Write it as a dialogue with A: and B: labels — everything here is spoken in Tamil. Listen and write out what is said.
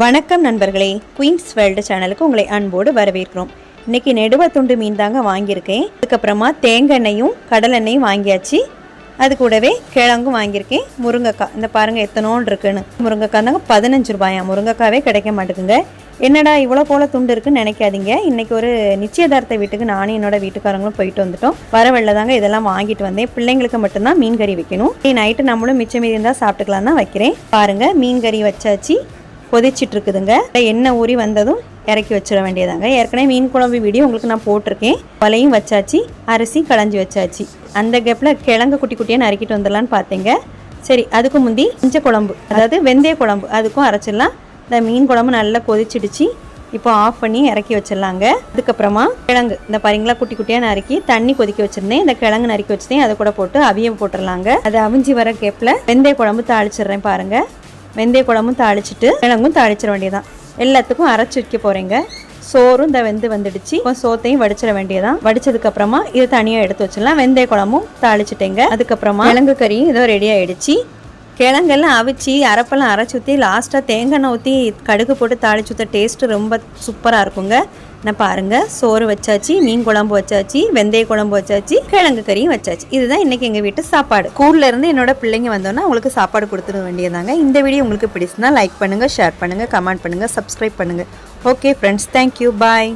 A: வணக்கம் நண்பர்களே, குயின்ஸ் வேர்ல்டு சேனலுக்கு உங்களை அன்போடு வரவேற்கிறோம். இன்னைக்கு நெடுவ துண்டு மீன் தாங்க வாங்கியிருக்கேன். அதுக்கப்புறமா தேங்காய் எண்ணெயும் கடலெண்ணெயும் வாங்கியாச்சு. அது கூடவே கிழங்கும் வாங்கியிருக்கேன். முருங்கைக்காய் இந்த பாருங்கள் எத்தனோன்னு இருக்குன்னு. முருங்கைக்காய் தாங்க 15 ரூபாயா. முருங்கைக்காவே கிடைக்க மாட்டேங்குங்க. என்னடா இவ்வளோ போல துண்டு இருக்குன்னு நினைக்காதீங்க. இன்றைக்கி ஒரு நிச்சயதார்த்த வீட்டுக்கு நானும் என்னோட வீட்டுக்காரங்களும் போயிட்டு வந்துட்டோம். வரவெள்ள தாங்க இதெல்லாம் வாங்கிட்டு வந்தேன். பிள்ளைங்களுக்கு மட்டும்தான் மீன் கறி வைக்கணும். நைட்டு நம்மளும் மிச்சம் மீதி இருந்தால் சாப்பிட்டுக்கலாம் தான் வைக்கிறேன். பாருங்கள், மீன் கறி வச்சாச்சு, கொதிச்சிட்டு இருக்குதுங்க. எண்ணெய் ஊறி வந்ததும் இறக்கி வச்சிட வேண்டியதாங்க. ஏற்கனவே மீன் குழம்பு வீடியோ உங்களுக்கு நான் போட்டிருக்கேன். வலையும் வச்சாச்சு, அரிசி களைஞ்சி வச்சாச்சு. அந்த கேப்பில் கிழங்கு குட்டி குட்டியாக நறுக்கிட்டு வந்துடலான்னு பார்த்தீங்க. சரி, அதுக்கு முந்தி மஞ்சள் குழம்பு, அதாவது வெந்தய குழம்பு, அதுக்கும் அரைச்சிடலாம். இந்த மீன் குழம்பு நல்லா கொதிச்சிடுச்சு. இப்போ ஆஃப் பண்ணி இறக்கி வச்சிடலாங்க. அதுக்கப்புறமா கிழங்கு இந்த பாருங்களா குட்டி குட்டியாக நறுக்கி தண்ணி கொதிக்க வச்சுருந்தேன். இந்த கிழங்கு நறுக்கி வச்சுருந்தேன், அதை கூட போட்டு அவிய போட்டுடலாங்க. அது அவிஞ்சி வர கேப்பில் வெந்தய குழம்பு தாளிச்சிடுறேன். பாருங்கள், வெந்தய குழம்பும் தாளிச்சிட்டு கிழங்கும் தாளிச்சிட வேண்டியதான். எல்லாத்துக்கும் அரைச்சி வைக்க போகிறேங்க. சோறும் இந்த வெந்து வந்துடுச்சு. இப்போ சோத்தையும் வடிச்சிட வேண்டியதான். வடிச்சதுக்கு அப்புறமா இதை தனியாக எடுத்து வச்சிடலாம். வெந்தய குழம்பும் தாளிச்சிட்டேங்க. அதுக்கப்புறமா கிழங்கு கறியும் இதோ ரெடி ஆகிடுச்சு. கிழங்கெல்லாம் அவிச்சு அரைப்பெல்லாம் அரைச்சி ஊற்றி லாஸ்ட்டாக தேங்காய் எண்ணெய் ஊற்றி கடுகு போட்டு தாளிச்சு ஊற்ற டேஸ்ட்டு ரொம்ப சூப்பராக இருக்குங்க. நான் பாருங்கள், சோறு வச்சாச்சு, மீன் குழம்பு வச்சாச்சு, வெந்தய குழம்பு வச்சாச்சு, கிழங்கு கறியும் வச்சாச்சு. இதுதான் இன்றைக்கி எங்கள் வீட்டு சாப்பாடு. ஸ்கூல்லேருந்து என்னோட பிள்ளைங்க வந்தோன்னா அவங்களுக்கு சாப்பாடு கொடுத்துட வேண்டியதாங்க. இந்த வீடியோ உங்களுக்கு பிடிச்சுன்னா லைக் பண்ணுங்கள், ஷேர் பண்ணுங்கள், கமெண்ட் பண்ணுங்கள், சப்ஸ்கிரைப் பண்ணுங்கள். ஓகே ஃப்ரெண்ட்ஸ், தேங்க்யூ, பாய்.